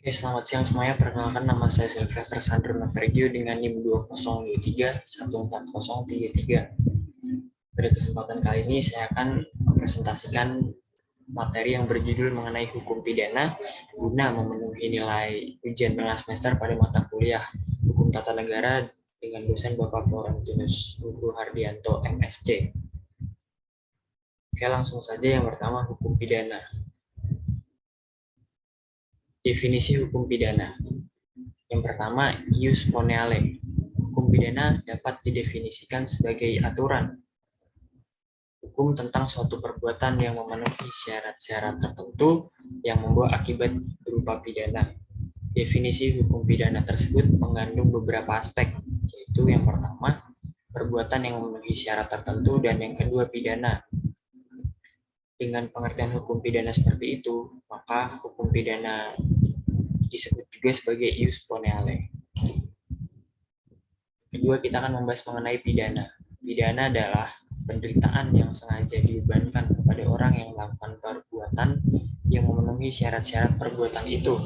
Oke, selamat siang semuanya. Perkenalkan nama saya Sylvester Sandro Navergio dengan NIM 2023 140333. Pada kesempatan kali ini saya akan mempresentasikan materi yang berjudul mengenai hukum pidana guna memenuhi nilai ujian tengah semester pada mata kuliah Hukum Tata Negara dengan dosen Bapak Florentius Nugroho Hardianto, MSc. Oke, langsung saja yang pertama hukum pidana. Definisi hukum pidana. Yang pertama, ius poneale. Hukum pidana dapat didefinisikan sebagai aturan hukum tentang suatu perbuatan yang memenuhi syarat-syarat tertentu yang membawa akibat berupa pidana. Definisi hukum pidana tersebut mengandung beberapa aspek, yaitu yang pertama, perbuatan yang memenuhi syarat tertentu, dan yang kedua, pidana. Dengan pengertian hukum pidana seperti itu, maka hukum pidana disebut juga sebagai ius poneale. Kedua, kita akan membahas mengenai pidana. Pidana adalah penderitaan yang sengaja dibebankan kepada orang yang melakukan perbuatan yang memenuhi syarat-syarat perbuatan itu.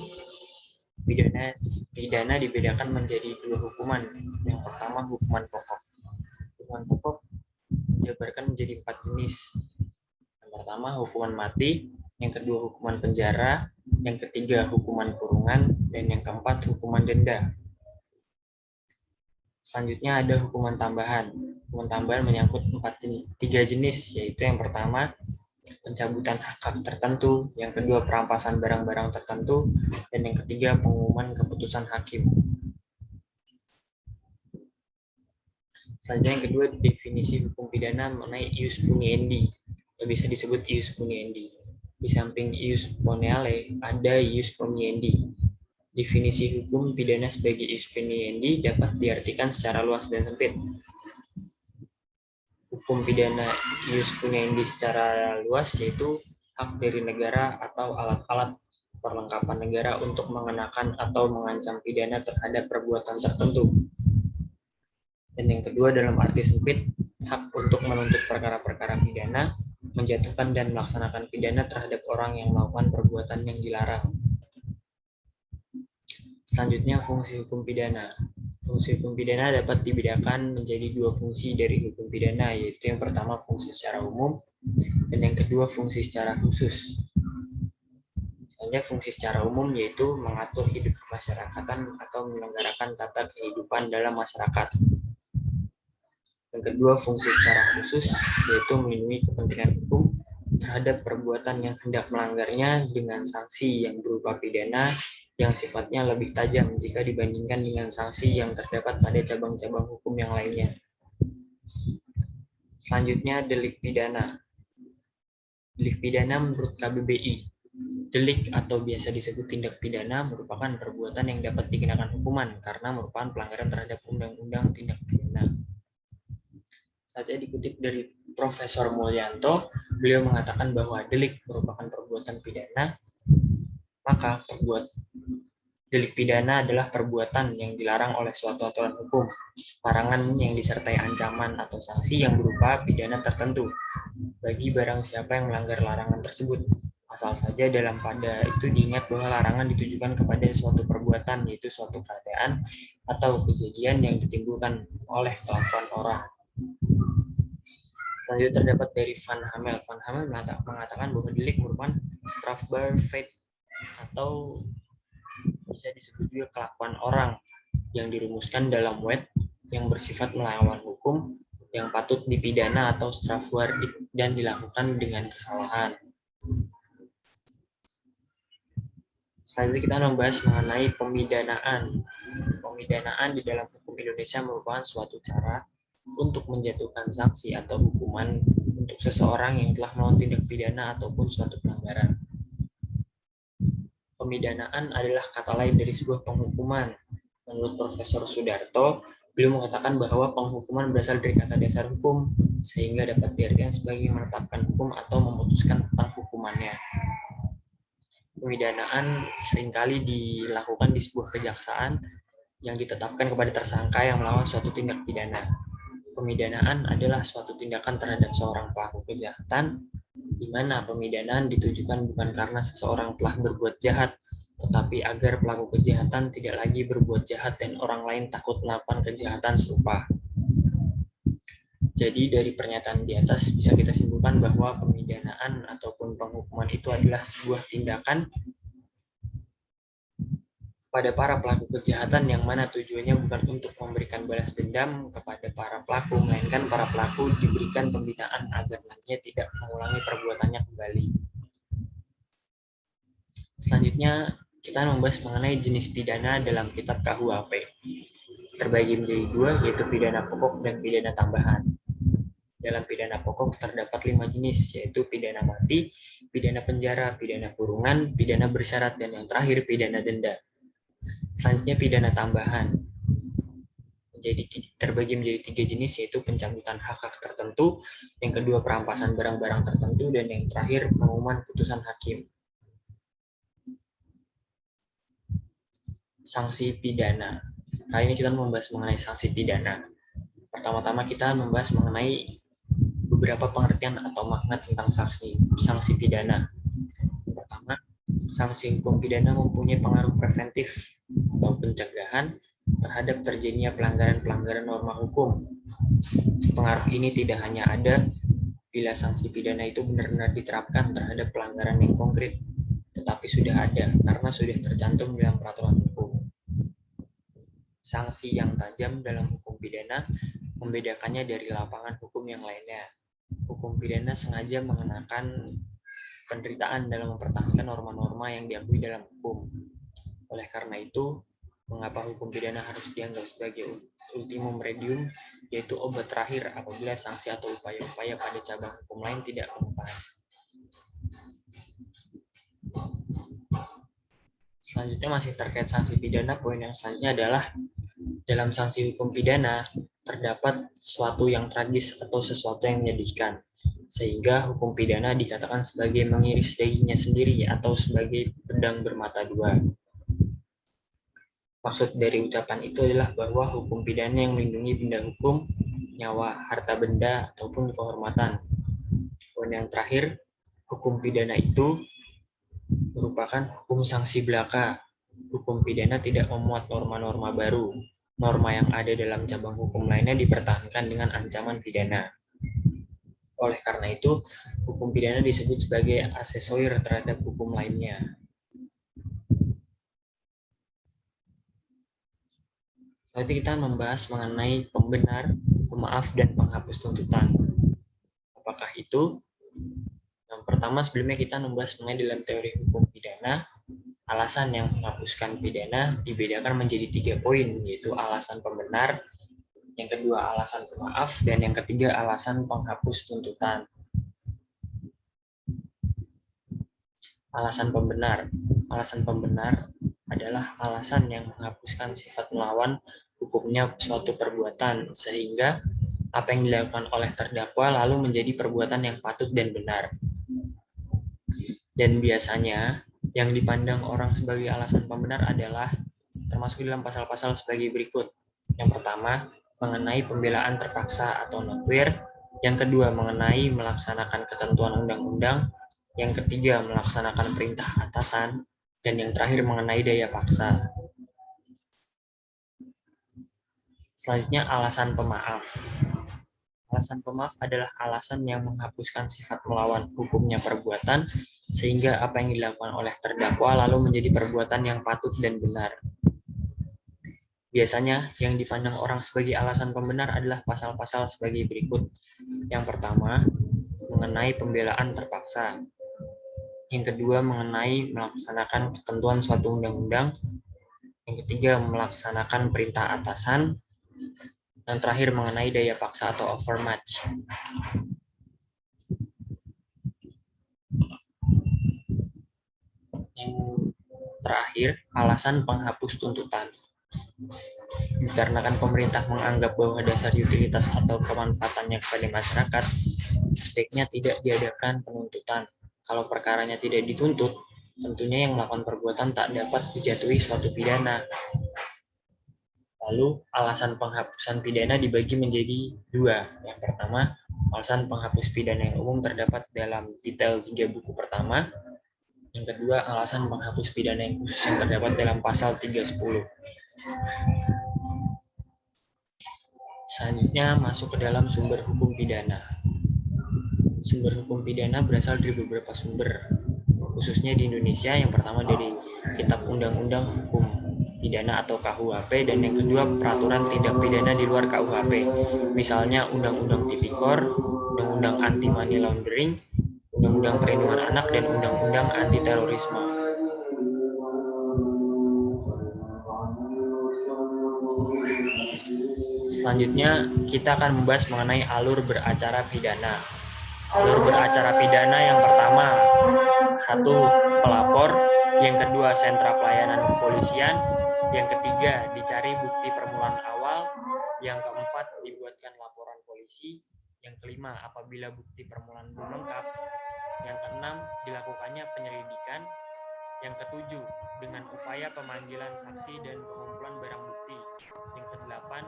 Pidana dibedakan menjadi dua hukuman. Yang pertama, hukuman pokok. Hukuman pokok dijabarkan menjadi 4 jenis. Yang pertama, hukuman mati. Yang kedua, hukuman penjara. Yang ketiga, hukuman kurungan. Dan yang keempat, hukuman denda. Selanjutnya ada hukuman tambahan. Hukuman tambahan menyangkut 3 jenis, yaitu yang pertama, pencabutan hak tertentu, yang kedua, perampasan barang-barang tertentu, dan yang ketiga, pengumuman keputusan hakim. Selanjutnya yang kedua, definisi hukum pidana mengenai ius puniendi, atau bisa disebut ius puniendi. Di samping ius poneale, ada ius puniendi. Definisi hukum pidana sebagai ius puniendi dapat diartikan secara luas dan sempit. Hukum pidana ius puniendi secara luas yaitu hak dari negara atau alat-alat perlengkapan negara untuk mengenakan atau mengancam pidana terhadap perbuatan tertentu. Dan yang kedua dalam arti sempit, hak untuk menuntut perkara-perkara pidana, menjatuhkan dan melaksanakan pidana terhadap orang yang melakukan perbuatan yang dilarang. Selanjutnya, fungsi hukum pidana. Fungsi hukum pidana dapat dibedakan menjadi 2 fungsi dari hukum pidana, yaitu yang pertama fungsi secara umum, dan yang kedua fungsi secara khusus. Misalnya fungsi secara umum yaitu mengatur hidup kemasyarakatan atau menyelenggarakan tata kehidupan dalam masyarakat. Yang kedua fungsi secara khusus yaitu melindungi kepentingan hukum terhadap perbuatan yang hendak melanggarnya dengan sanksi yang berupa pidana yang sifatnya lebih tajam jika dibandingkan dengan sanksi yang terdapat pada cabang-cabang hukum yang lainnya. Selanjutnya, delik pidana. Delik pidana menurut KBBI. Delik atau biasa disebut tindak pidana merupakan perbuatan yang dapat dikenakan hukuman karena merupakan pelanggaran terhadap undang-undang tindak pidana. Saja dikutip dari Profesor Mulyanto, beliau mengatakan bahwa delik merupakan perbuatan pidana, maka delik pidana adalah perbuatan yang dilarang oleh suatu aturan hukum, larangan yang disertai ancaman atau sanksi yang berupa pidana tertentu bagi barang siapa yang melanggar larangan tersebut. Asal saja dalam pada itu diingat bahwa larangan ditujukan kepada suatu perbuatan, yaitu suatu keadaan atau kejadian yang ditimbulkan oleh kelakuan orang. Selanjutnya terdapat dari Van Hamel. Van Hamel mengatakan bahwa delik merupakan strafbaar feit atau bisa disebut juga kelakuan orang yang dirumuskan dalam wet yang bersifat melawan hukum yang patut dipidana atau strafwaardig dan dilakukan dengan kesalahan. Selanjutnya kita membahas mengenai pemidanaan. Pemidanaan di dalam hukum Indonesia merupakan suatu cara untuk menjatuhkan sanksi atau hukuman untuk seseorang yang telah melakukan tindak pidana ataupun suatu pelanggaran. Pemidanaan adalah kata lain dari sebuah penghukuman. Menurut Profesor Sudarto, beliau mengatakan bahwa penghukuman berasal dari kata dasar hukum, sehingga dapat diartikan sebagai menetapkan hukum atau memutuskan tentang hukumannya. Pemidanaan seringkali dilakukan di sebuah kejaksaan yang ditetapkan kepada tersangka yang melakukan suatu tindak pidana. Pemidanaan adalah suatu tindakan terhadap seorang pelaku kejahatan, di mana pemidanaan ditujukan bukan karena seseorang telah berbuat jahat, tetapi agar pelaku kejahatan tidak lagi berbuat jahat dan orang lain takut melakukan kejahatan serupa. Jadi dari pernyataan di atas bisa kita simpulkan bahwa pemidanaan ataupun penghukuman itu adalah sebuah tindakan pada para pelaku kejahatan yang mana tujuannya bukan untuk memberikan balas dendam kepada para pelaku, melainkan para pelaku diberikan pembinaan agar nantinya tidak mengulangi perbuatannya kembali. Selanjutnya kita membahas mengenai jenis pidana dalam kitab KUHP. Terbagi menjadi dua, yaitu pidana pokok dan pidana tambahan. Dalam pidana pokok terdapat 5 jenis, yaitu pidana mati, pidana penjara, pidana kurungan, pidana bersyarat, dan yang terakhir pidana denda. Selanjutnya pidana tambahan terbagi menjadi 3 jenis, yaitu pencabutan hak-hak tertentu, yang kedua perampasan barang-barang tertentu, dan yang terakhir pengumuman putusan hakim. Sanksi pidana. Kali ini kita membahas mengenai sanksi pidana. Pertama-tama kita membahas mengenai beberapa pengertian atau makna tentang sanksi pidana. Pertama, sanksi hukum pidana mempunyai pengaruh preventif atau pencegahan terhadap terjadinya pelanggaran-pelanggaran norma hukum. Pengaruh ini tidak hanya ada bila sanksi pidana itu benar-benar diterapkan terhadap pelanggaran yang konkret, tetapi sudah ada karena sudah tercantum dalam peraturan hukum. Sanksi yang tajam dalam hukum pidana membedakannya dari lapangan hukum yang lainnya. Hukum pidana sengaja mengenakan penderitaan dalam mempertahankan norma-norma yang diakui dalam hukum. Oleh karena itu, mengapa hukum pidana harus dianggap sebagai ultimum remedium, yaitu obat terakhir apabila sanksi atau upaya-upaya pada cabang hukum lain tidak mempan. Selanjutnya masih terkait sanksi pidana, poin yang selanjutnya adalah dalam sanksi hukum pidana terdapat sesuatu yang tragis atau sesuatu yang menyedihkan, sehingga hukum pidana dikatakan sebagai mengiris dagingnya sendiri atau sebagai pedang bermata dua. Maksud dari ucapan itu adalah bahwa hukum pidana yang melindungi benda hukum, nyawa, harta benda, ataupun kehormatan. Poin yang terakhir, hukum pidana itu merupakan hukum sanksi belaka. Hukum pidana tidak memuat norma-norma baru. Norma yang ada dalam cabang hukum lainnya dipertahankan dengan ancaman pidana. Oleh karena itu, hukum pidana disebut sebagai aksesorir terhadap hukum lainnya. Nanti kita membahas mengenai pembenar, pemaaf, dan penghapus tuntutan. Apakah itu? Yang pertama, sebelumnya kita membahas mengenai dalam teori hukum pidana, alasan yang menghapuskan pidana dibedakan menjadi 3 poin, yaitu alasan pembenar, yang kedua alasan pemaaf, dan yang ketiga alasan penghapus tuntutan. Alasan pembenar. Alasan pembenar adalah alasan yang menghapuskan sifat melawan hukumnya suatu perbuatan, sehingga apa yang dilakukan oleh terdakwa lalu menjadi perbuatan yang patut dan benar. Dan biasanya yang dipandang orang sebagai alasan pembenar adalah termasuk dalam pasal-pasal sebagai berikut. Yang pertama, mengenai pembelaan terpaksa atau notwear. Yang kedua, mengenai melaksanakan ketentuan undang-undang. Yang ketiga, melaksanakan perintah atasan. Dan yang terakhir, mengenai daya paksa. Selanjutnya, alasan pemaaf. Alasan pemaaf adalah alasan yang menghapuskan sifat melawan hukumnya perbuatan, sehingga apa yang dilakukan oleh terdakwa lalu menjadi perbuatan yang patut dan benar. Biasanya yang dipandang orang sebagai alasan pembenar adalah pasal-pasal sebagai berikut. Yang pertama, mengenai pembelaan terpaksa. Yang kedua, mengenai melaksanakan ketentuan suatu undang-undang. Yang ketiga, melaksanakan perintah atasan. Dan terakhir, mengenai daya paksa atau overmatch. Yang terakhir, alasan penghapus tuntutan. Dikarenakan pemerintah menganggap bahwa dasar utilitas atau kemanfaatannya kepada masyarakat, sebaiknya tidak diadakan penuntutan. Kalau perkaranya tidak dituntut, tentunya yang melakukan perbuatan tak dapat dijatuhi suatu pidana. Lalu, alasan penghapusan pidana dibagi menjadi 2. Yang pertama, alasan penghapus pidana yang umum terdapat dalam detail 3 buku pertama. Yang kedua, alasan penghapus pidana yang khusus yang terdapat dalam pasal 310. Selanjutnya masuk ke dalam sumber hukum pidana. Sumber hukum pidana berasal dari beberapa sumber, khususnya di Indonesia. Yang pertama dari Kitab Undang-Undang Hukum Pidana atau KUHP, dan yang kedua peraturan tindak pidana di luar KUHP, misalnya Undang-Undang Tipikor, Undang-Undang Anti Money Laundering, Undang-Undang Perlindungan Anak, dan Undang-Undang Anti Terorisme. Selanjutnya kita akan membahas mengenai alur beracara pidana. Alur beracara pidana yang pertama, satu, pelapor, yang kedua, sentra pelayanan kepolisian, yang ketiga, dicari bukti permulaan awal, yang keempat, dibuatkan laporan polisi, yang kelima, apabila bukti permulaan belum lengkap, yang keenam, dilakukannya penyelidikan, yang ketujuh, dengan upaya pemanggilan saksi dan pengumpulan barang bukti, yang kedelapan,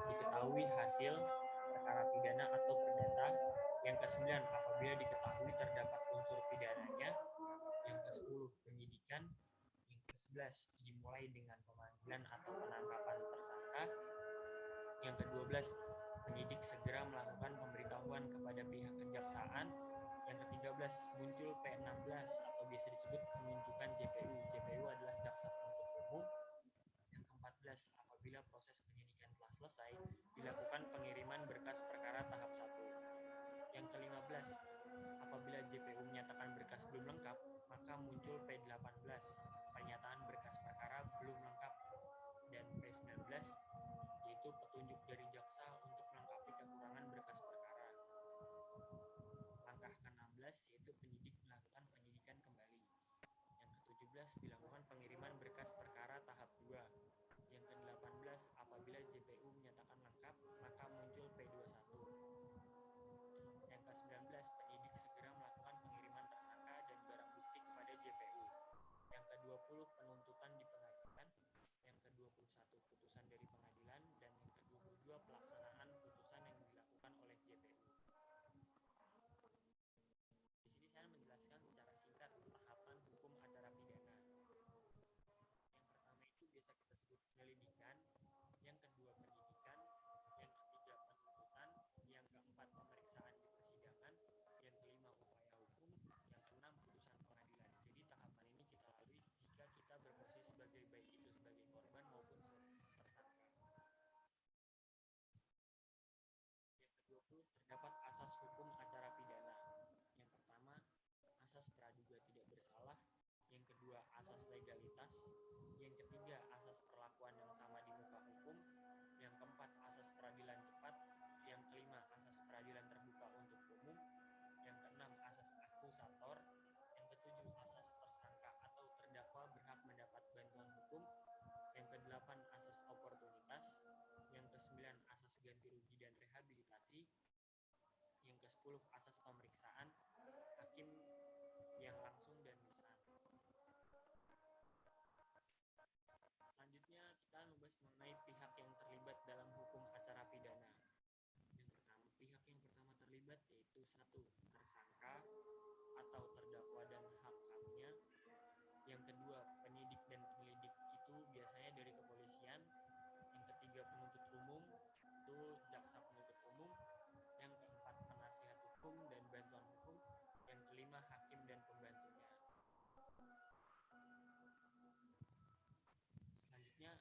diketahui hasil perkara pidana atau perdata, yang ke-9, apabila diketahui terdapat unsur pidananya, yang ke-10, penyidikan, yang ke-11, dimulai dengan pemanggilan atau penangkapan tersangka, yang ke-12, penyidik segera melakukan pemberitahuan kepada pihak kejaksaan, yang ke-13, muncul P16 atau biasa disebut penunjukan JPU. JPU adalah jaksa penuntut umum. Yang ke-14, apabila proses penyidikan telah selesai, dilakukan pengiriman berkas perkara tahap 1. Yang ke-15, apabila JPU menyatakan berkas belum lengkap, maka muncul P18, pernyataan berkas perkara belum lengkap, dan P19, yaitu petunjuk dari jaksa untuk melengkapi kekurangan berkas perkara. Langkah ke-16, yaitu penyidik melakukan penyidikan kembali. Yang ke-17, dilakukan pengiriman berkas perkara tahap 2. Yang ke-18, apabila JPU menyatakan lengkap, maka muncul P21. Yang ke-19, penyidik segera melakukan pengiriman tersangka dan barang bukti kepada JPU. Yang ke-20, penuntutan di pengadilan. Yang ke-21, putusan dari pengadilan. Dan yang ke-22, pelaksanaan putusan yang dilakukan oleh JPU. Di sini saya menjelaskan secara singkat tahapan hukum acara pidana. Yang pertama itu biasa kita sebut penyelidikan, yang kedua penyidikan, yang ketiga penuntutan, yang keempat pemeriksaan di persidangan, yang kelima upaya hukum, yang keenam putusan pengadilan. Jadi tahapan ini kita lalui jika kita berposisi sebagai baik itu sebagai korban maupun tersangka. Yang ke-20, terdapat asas hukum acara pidana. Yang pertama, asas praduga tidak bersalah. Yang kedua, asas legalitas. Yang ketiga, asas perlakuan yang sama di muka hukum. Yang keempat, asas peradilan cepat. Yang kelima, asas peradilan terbuka untuk umum. Yang keenam, asas akusator. Yang ketujuh, asas tersangka atau terdakwa berhak mendapat bantuan hukum. Yang kedelapan, asas oportunitas. Yang ke-9, asas ganti rugi dan rehabilitasi. Yang ke-10, asas pemeriksaan hakim yang langsung dan lisan. Selanjutnya kita membahas mengenai pihak yang terlibat dalam hukum acara pidana. Yang pertama, pihak yang pertama terlibat yaitu satu, tersangka atau terdakwa dan hak-haknya. Yang kedua, penyidik dan penyelidik itu biasanya dari kepolisian. Yang ketiga, penuntut umum itu jaksa penuntut umum. Yang keempat, penasihat hukum dan bantuan hukum. Yang kelima, hakim dan pembantunya. Selanjutnya,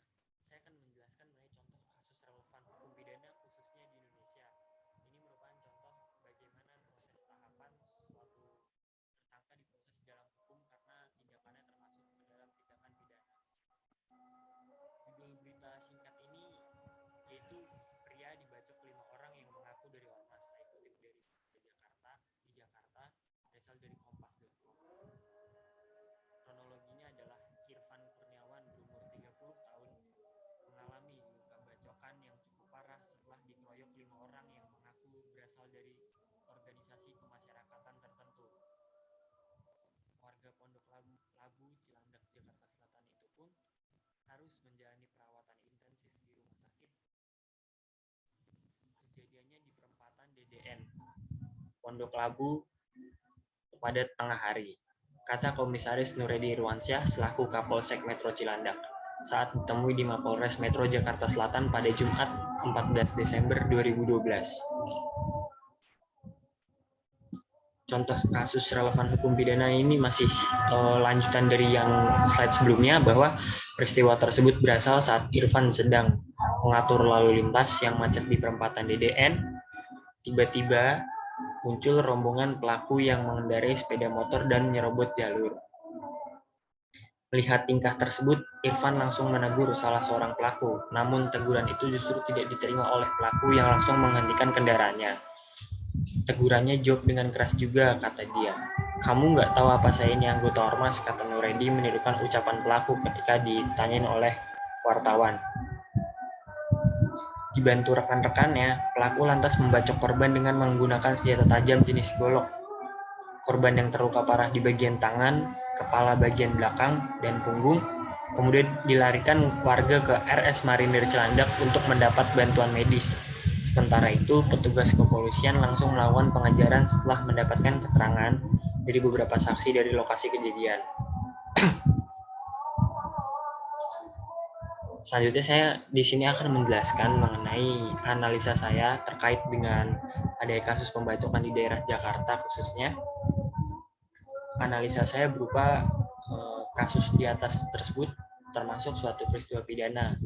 saya akan menjelaskan mengenai contoh kasus relevan hukum pidana khususnya di Indonesia. Ini merupakan contoh bagaimana proses tahapan suatu tersangka diproses dalam hukum karena tindakannya termasuk ke dalam tindakan pidana. Judul berita singkat ini yaitu pria dibacok 5 orang yang mengaku dari ormas. Saya kutip dari Jakarta, berasal dari kompas.com. Kronologinya adalah Irfan Kurniawan berumur 30 tahun mengalami luka bacokan yang cukup parah setelah dikeroyok 5 orang yang mengaku berasal dari organisasi kemasyarakatan tertentu. Warga Pondok Labu, Cilandak, Jakarta Selatan itu pun harus menjalani perawatan intensif di rumah sakit. Kejadiannya di perempatan DDN, Pondok Labu, pada tengah hari. kata Komisaris Nuredi Irwansyah selaku Kapolsek Metro Cilandak saat ditemui di Mapolres Metro Jakarta Selatan pada Jumat 14 Desember 2012. Contoh kasus relevan hukum pidana ini masih lanjutan dari yang slide sebelumnya, bahwa peristiwa tersebut berasal saat Irfan sedang mengatur lalu lintas yang macet di perempatan DDN. Tiba-tiba muncul rombongan pelaku yang mengendarai sepeda motor dan menyerobot jalur. Melihat tingkah tersebut, Irfan langsung menegur salah seorang pelaku, namun teguran itu justru tidak diterima oleh pelaku yang langsung menghentikan kendaraannya. Tegurannya jawab dengan keras juga, kata dia. Kamu nggak tahu apa saya ini anggota ormas, kata Nuredi menirukan ucapan pelaku ketika ditanyain oleh wartawan. Dibantu rekan-rekannya, pelaku lantas membacok korban dengan menggunakan senjata tajam jenis golok. Korban yang terluka parah di bagian tangan, kepala bagian belakang, dan punggung, kemudian dilarikan warga ke RS Marinir Cilandak untuk mendapat bantuan medis. Sementara itu, petugas kepolisian langsung melakukan pengejaran setelah mendapatkan keterangan dari beberapa saksi dari lokasi kejadian. Selanjutnya saya di sini akan menjelaskan mengenai analisa saya terkait dengan adanya kasus pembacokan di daerah Jakarta khususnya. Analisa saya berupa kasus di atas tersebut termasuk suatu peristiwa pidana.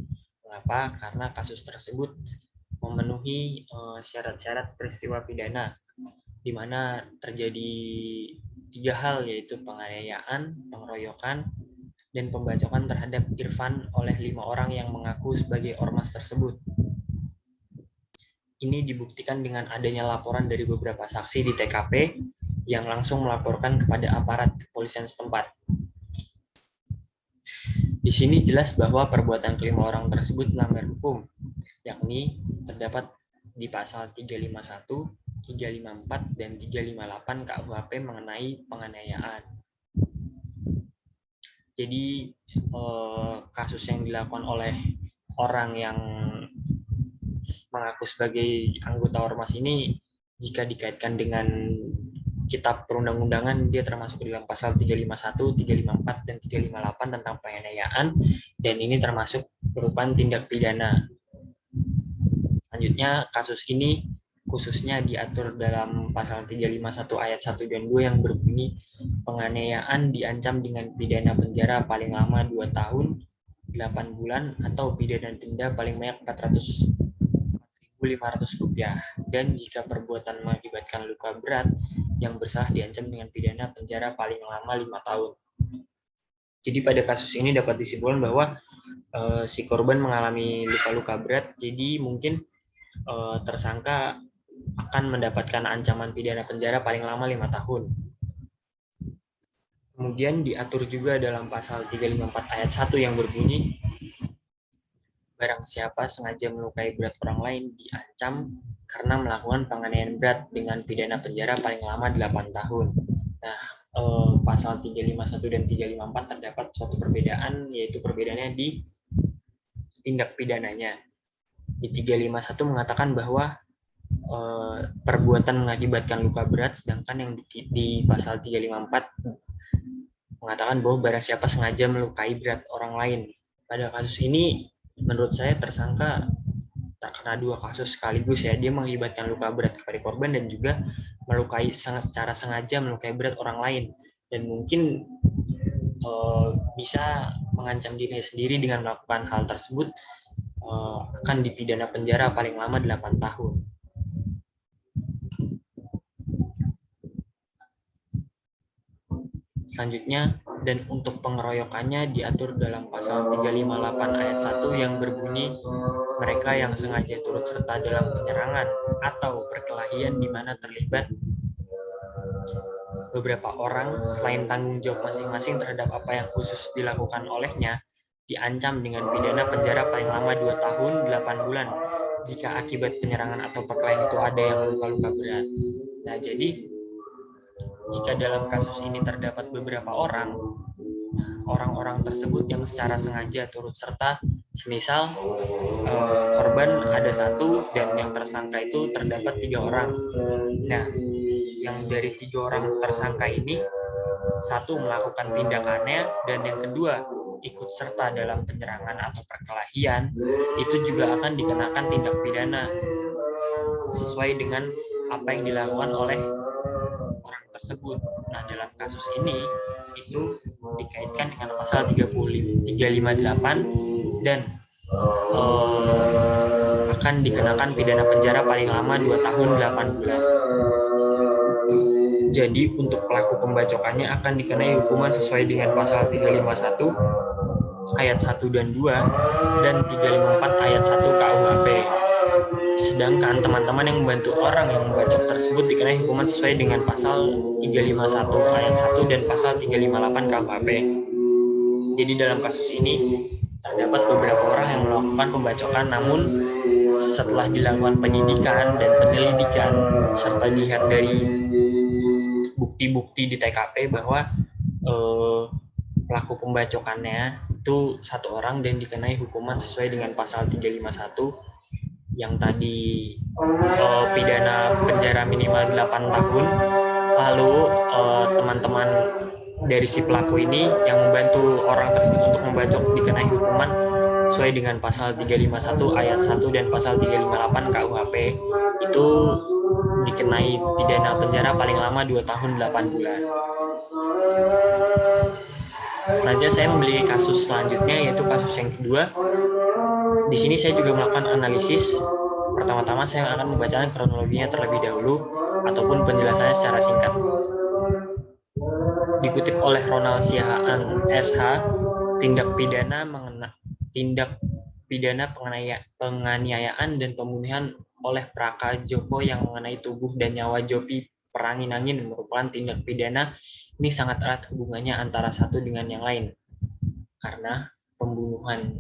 Mengapa? Karena kasus tersebut memenuhi syarat-syarat peristiwa pidana, di mana terjadi 3 hal, yaitu penganiayaan, pengeroyokan, dan pembacokan terhadap Irfan oleh 5 orang yang mengaku sebagai ormas tersebut. Ini dibuktikan dengan adanya laporan dari beberapa saksi di TKP yang langsung melaporkan kepada aparat kepolisian setempat. Di sini jelas bahwa perbuatan kelima orang tersebut melanggar hukum, yakni terdapat di pasal 351, 354, dan 358 KUHP mengenai penganiayaan. Jadi kasus yang dilakukan oleh orang yang mengaku sebagai anggota ormas ini, jika dikaitkan dengan kitab perundang-undangan, dia termasuk dalam pasal 351, 354, dan 358 tentang penganiayaan, dan ini termasuk merupakan tindak pidana. Selanjutnya, kasus ini khususnya diatur dalam pasal 351 ayat 1 dan 2 yang berbunyi penganiayaan diancam dengan pidana penjara paling lama 2 tahun, 8 bulan, atau pidana denda paling banyak Rp400.500, dan jika perbuatan mengakibatkan luka berat yang bersalah diancam dengan pidana penjara paling lama 5 tahun. Jadi pada kasus ini dapat disimpulkan bahwa si korban mengalami luka-luka berat, jadi mungkin tersangka akan mendapatkan ancaman pidana penjara paling lama 5 tahun. Kemudian diatur juga dalam pasal 354 ayat 1 yang berbunyi, barang siapa sengaja melukai berat orang lain diancam karena melakukan penganiayaan berat dengan pidana penjara paling lama 8 tahun. Nah, pasal 351 dan 354 terdapat suatu perbedaan, yaitu perbedaannya di tindak pidananya. Di 351 mengatakan bahwa perbuatan mengakibatkan luka berat, sedangkan yang di pasal 354 mengatakan bahwa barang siapa sengaja melukai berat orang lain. Pada kasus ini, menurut saya tersangka terkena 2 kasus sekaligus ya. Dia mengakibatkan luka berat kepada korban dan juga melukai secara sengaja melukai berat orang lain, dan mungkin bisa mengancam dirinya sendiri dengan melakukan hal tersebut, akan dipidana penjara paling lama 8 tahun. Selanjutnya, dan untuk pengeroyokannya diatur dalam pasal 358 ayat 1 yang berbunyi, mereka yang sengaja turut serta dalam penyerangan atau perkelahian di mana terlibat beberapa orang selain tanggung jawab masing-masing terhadap apa yang khusus dilakukan olehnya, diancam dengan pidana penjara paling lama 2 tahun 8 bulan jika akibat penyerangan atau perkelahian itu ada yang luka-luka berat. Nah, jadi jika dalam kasus ini terdapat beberapa orang, orang-orang tersebut yang secara sengaja turut serta, semisal korban ada 1 dan yang tersangka itu terdapat 3 orang. Nah, yang dari 3 orang tersangka ini satu, melakukan tindakannya, dan yang kedua, ikut serta dalam penyerangan atau perkelahian, itu juga akan dikenakan tindak pidana sesuai dengan apa yang dilakukan oleh orang tersebut. Nah, dalam kasus ini itu dikaitkan dengan pasal 358 dan akan dikenakan pidana penjara paling lama 2 tahun 8 bulan. Jadi untuk pelaku pembacokannya akan dikenai hukuman sesuai dengan pasal 351 ayat 1 dan 2 dan 354 ayat 1 KUHP. Sedangkan teman-teman yang membantu orang yang membacok tersebut dikenai hukuman sesuai dengan pasal 351 ayat 1 dan pasal 358 KUHP. Jadi dalam kasus ini terdapat beberapa orang yang melakukan pembacokan, namun setelah dilakukan penyidikan dan penyelidikan serta dilihat dari bukti-bukti di TKP bahwa pelaku pembacokannya itu satu orang dan dikenai hukuman sesuai dengan pasal 351 yang tadi pidana penjara minimal 8 tahun. Lalu teman-teman dari si pelaku ini yang membantu orang tersebut untuk membacok dikenai hukuman sesuai dengan pasal 351 ayat 1 dan pasal 358 KUHP itu dikenai pidana penjara paling lama 2 tahun 8 bulan. Selanjutnya saya memiliki kasus selanjutnya, yaitu kasus yang kedua. Di sini saya juga melakukan analisis. Pertama-tama saya akan membacakan kronologinya terlebih dahulu ataupun penjelasannya secara singkat. Dikutip oleh Ronald Siahaan SH, tindak pidana penganiayaan dan pembunuhan oleh Praka Joko yang mengenai tubuh dan nyawa Jopi Peranginangin merupakan tindak pidana. Ini sangat erat hubungannya antara satu dengan yang lain karena pembunuhan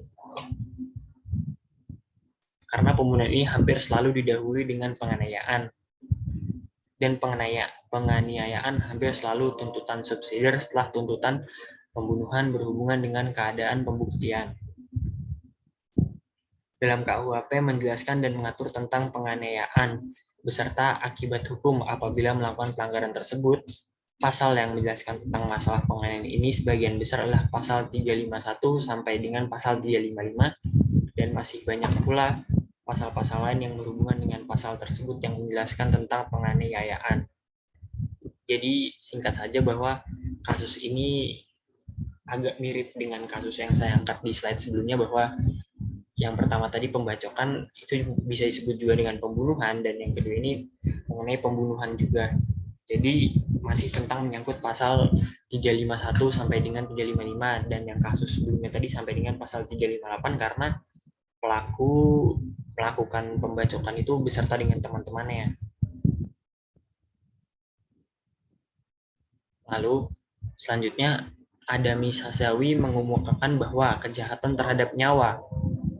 ini hampir selalu didahului dengan penganiayaan, dan penganiayaan hampir selalu tuntutan subsidiar setelah tuntutan pembunuhan berhubungan dengan keadaan pembuktian. Dalam KUHP menjelaskan dan mengatur tentang penganiayaan beserta akibat hukum apabila melakukan pelanggaran tersebut. Pasal yang menjelaskan tentang masalah penganiayaan ini sebagian besar adalah pasal 351 sampai dengan pasal 355, dan masih banyak pula pasal-pasal lain yang berhubungan dengan pasal tersebut yang menjelaskan tentang penganiayaan. Jadi singkat saja bahwa kasus ini agak mirip dengan kasus yang saya angkat di slide sebelumnya, bahwa yang pertama tadi pembacokan itu bisa disebut juga dengan pembunuhan, dan yang kedua ini mengenai pembunuhan juga. Jadi masih tentang menyangkut pasal 351 sampai dengan 355, dan yang kasus sebelumnya tadi sampai dengan pasal 358 karena pelaku melakukan pembacokan itu beserta dengan teman-temannya. Lalu selanjutnya Adami Sasawi mengemukakan bahwa kejahatan terhadap nyawa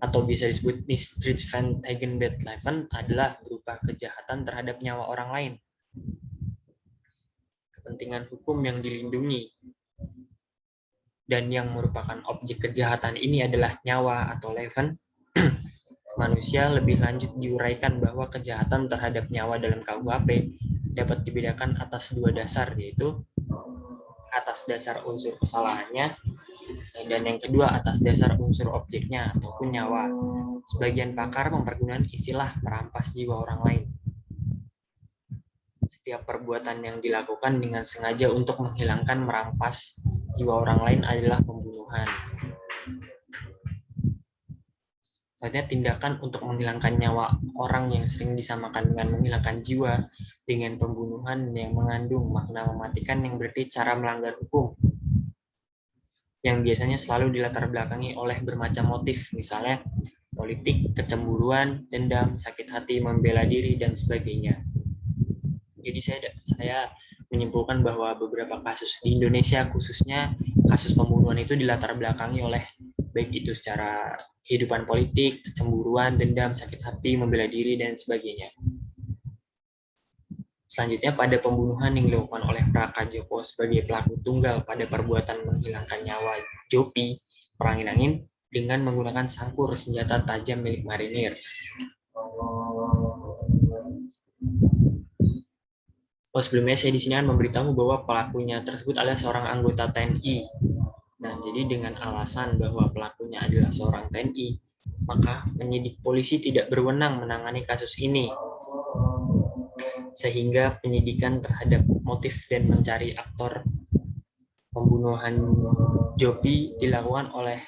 atau bisa disebut Misdrijven tegen het leven adalah berupa kejahatan terhadap nyawa orang lain. Kepentingan hukum yang dilindungi dan yang merupakan objek kejahatan ini adalah nyawa atau leven manusia. Lebih lanjut diuraikan bahwa kejahatan terhadap nyawa dalam KUHP dapat dibedakan atas dua dasar, yaitu atas dasar unsur kesalahannya dan yang kedua atas dasar unsur objeknya ataupun nyawa. Sebagian pakar mempergunakan istilah merampas jiwa orang lain. Setiap perbuatan yang dilakukan dengan sengaja untuk menghilangkan merampas jiwa orang lain adalah pembunuhan. Selanjutnya tindakan untuk menghilangkan nyawa orang yang sering disamakan dengan menghilangkan jiwa dengan pembunuhan yang mengandung makna mematikan, yang berarti cara melanggar hukum yang biasanya selalu dilatar belakangi oleh bermacam motif, misalnya politik, kecemburuan, dendam, sakit hati, membela diri, dan sebagainya. Jadi saya menyimpulkan bahwa beberapa kasus di Indonesia, khususnya kasus pembunuhan itu dilatar belakangi oleh baik itu secara kehidupan politik, kecemburuan, dendam, sakit hati, membela diri, dan sebagainya. Selanjutnya pada pembunuhan yang dilakukan oleh Praka Joko sebagai pelaku tunggal pada perbuatan menghilangkan nyawa Jopi Peranginangin dengan menggunakan sangkur senjata tajam milik marinir. Sebelumnya saya di sini akan memberitahu bahwa pelakunya tersebut adalah seorang anggota TNI. Nah, jadi dengan alasan bahwa pelakunya adalah seorang TNI, maka penyidik polisi tidak berwenang menangani kasus ini, sehingga penyidikan terhadap motif dan mencari aktor pembunuhan Jopi dilakukan oleh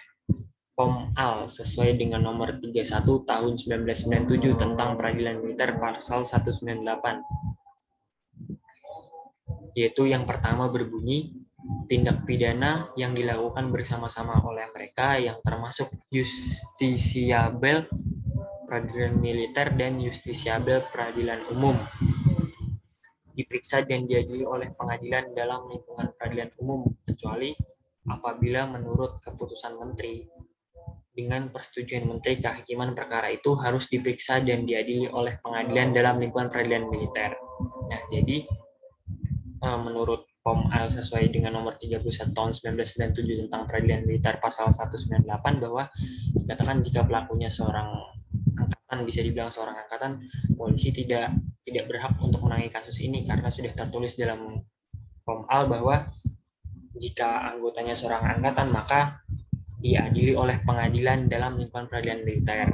Pom-Al sesuai dengan nomor 31 tahun 1997 tentang peradilan militer pasal 198, yaitu yang pertama berbunyi tindak pidana yang dilakukan bersama-sama oleh mereka yang termasuk justisiabel peradilan militer dan justisiabel peradilan umum diperiksa dan diadili oleh pengadilan dalam lingkungan peradilan umum kecuali apabila menurut keputusan menteri dengan persetujuan Menteri Kehakiman perkara itu harus diperiksa dan diadili oleh pengadilan dalam lingkungan peradilan militer. Nah, jadi menurut Pom-Al sesuai dengan nomor 31 tahun 1997 tentang peradilan militer pasal 198 bahwa dikatakan jika pelakunya seorang angkatan, bisa dibilang seorang angkatan, polisi tidak berhak untuk menangani kasus ini karena sudah tertulis dalam Pom-Al bahwa jika anggotanya seorang angkatan maka diadili oleh pengadilan dalam lingkungan peradilan militer.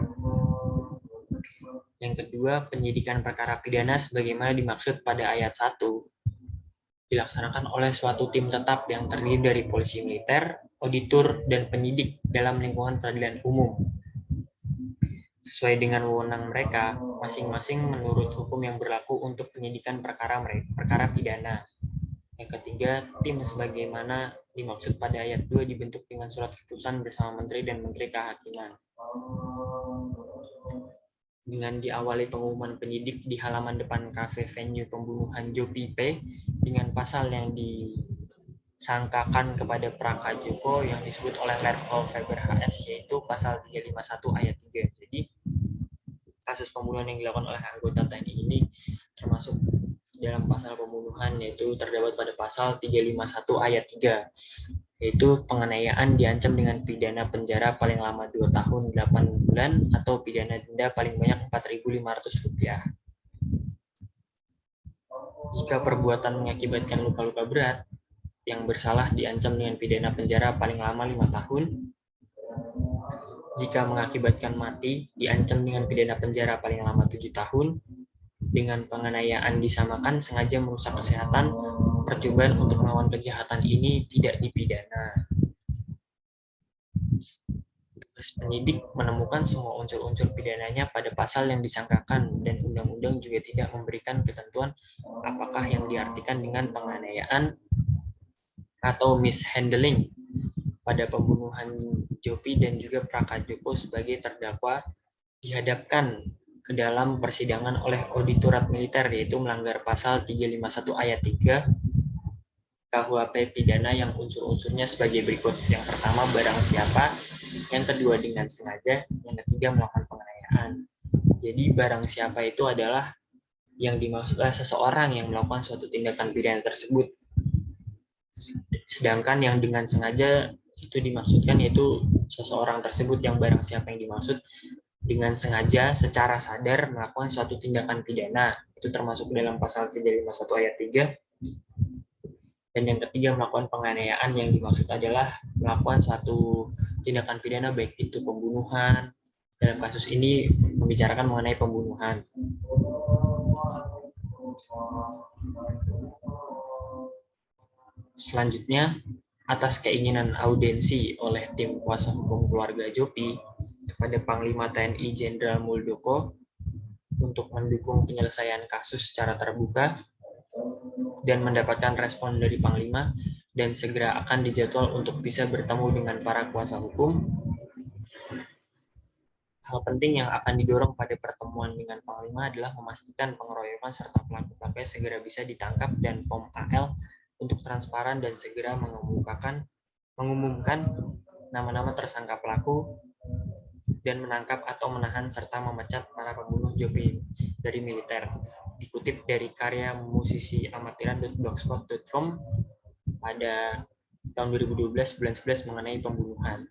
Yang kedua, penyidikan perkara pidana sebagaimana dimaksud pada ayat 1 dilaksanakan oleh suatu tim tetap yang terdiri dari polisi militer, auditor, dan penyidik dalam lingkungan peradilan umum. Sesuai dengan wewenang mereka, masing-masing menurut hukum yang berlaku untuk penyidikan perkara pidana. Yang ketiga, tim sebagaimana dimaksud pada ayat 2 dibentuk dengan surat keputusan bersama Menteri dan Menteri Kehakiman. Dengan diawali pengumuman penyidik di halaman depan kafe venue pembunuhan Jopi P dengan pasal yang disangkakan kepada Praka Joko yang disebut oleh Letkol Faber HS yaitu pasal 351 ayat 3. Jadi kasus pembunuhan yang dilakukan oleh anggota TNI ini termasuk dalam pasal pembunuhan yaitu terdapat pada pasal 351 ayat 3 yaitu penganiayaan diancam dengan pidana penjara paling lama 2 tahun 8 bulan atau pidana denda paling banyak Rp4.500. Jika perbuatan mengakibatkan luka-luka berat, yang bersalah diancam dengan pidana penjara paling lama 5 tahun. Jika mengakibatkan mati, diancam dengan pidana penjara paling lama 7 tahun. Dengan penganiayaan disamakan sengaja merusak kesehatan, percobaan untuk melawan kejahatan ini tidak dipidana. Tugas penyidik menemukan semua unsur-unsur pidananya pada pasal yang disangkakan dan undang-undang juga tidak memberikan ketentuan apakah yang diartikan dengan penganiayaan atau mishandling pada pembunuhan Jopi dan juga Praka Joko sebagai terdakwa dihadapkan ke dalam persidangan oleh auditorat militer yaitu melanggar pasal 351 ayat 3 KUHP pidana yang unsur-unsurnya sebagai berikut. Yang pertama barang siapa, yang kedua dengan sengaja, yang ketiga melakukan penganiayaan. Jadi barang siapa itu adalah yang dimaksud adalah seseorang yang melakukan suatu tindakan pidana tersebut. Sedangkan yang dengan sengaja itu dimaksudkan yaitu seseorang tersebut yang barang siapa yang dimaksud dengan sengaja secara sadar melakukan suatu tindakan pidana. Itu termasuk dalam pasal 351 ayat 3. Dan yang ketiga melakukan penganiayaan yang dimaksud adalah melakukan suatu tindakan pidana baik itu pembunuhan. Dalam kasus ini membicarakan mengenai pembunuhan. Selanjutnya, atas keinginan audiensi oleh tim kuasa hukum keluarga Jopi kepada Panglima TNI Jenderal Muldoko untuk mendukung penyelesaian kasus secara terbuka dan mendapatkan respon dari Panglima dan segera akan dijadwal untuk bisa bertemu dengan para kuasa hukum. Hal penting yang akan didorong pada pertemuan dengan Panglima adalah memastikan pengeroyokan serta pelaku-pelakunya segera bisa ditangkap dan Pom-Al untuk transparan dan segera mengumumkan nama-nama tersangka pelaku dan menangkap atau menahan serta memecat para pembunuh Jopi dari militer. Dikutip dari karya musisi amatiran.blogspot.com pada tahun 2012 bulan 11 mengenai pembunuhan.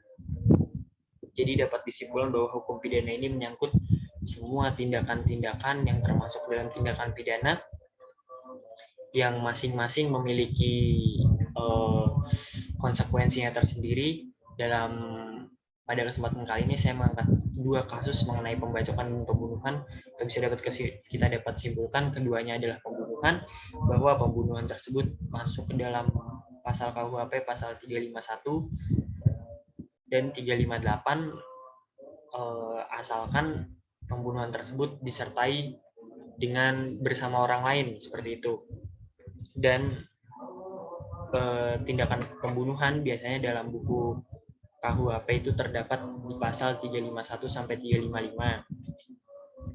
Jadi dapat disimpulkan bahwa hukum pidana ini menyangkut semua tindakan-tindakan yang termasuk dalam tindakan pidana yang masing-masing memiliki konsekuensinya tersendiri. Pada kesempatan kali ini saya mengangkat 2 kasus mengenai pembacokan dan pembunuhan. Kita dapat simpulkan keduanya adalah pembunuhan, bahwa pembunuhan tersebut masuk ke dalam pasal KUHP pasal 351 dan 358, asalkan pembunuhan tersebut disertai dengan bersama orang lain, seperti itu. Dan tindakan pembunuhan biasanya dalam buku KUHP itu terdapat di pasal 351 sampai 355.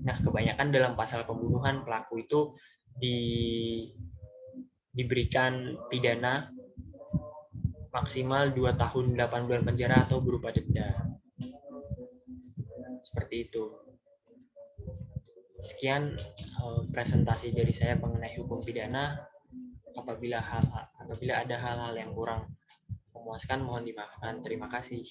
Nah, kebanyakan dalam pasal pembunuhan pelaku itu diberikan pidana maksimal 2 tahun 8 bulan penjara atau berupa denda. Seperti itu. Sekian presentasi dari saya mengenai hukum pidana. Apabila ada hal-hal yang kurang memuaskan, mohon dimaafkan. Terima kasih.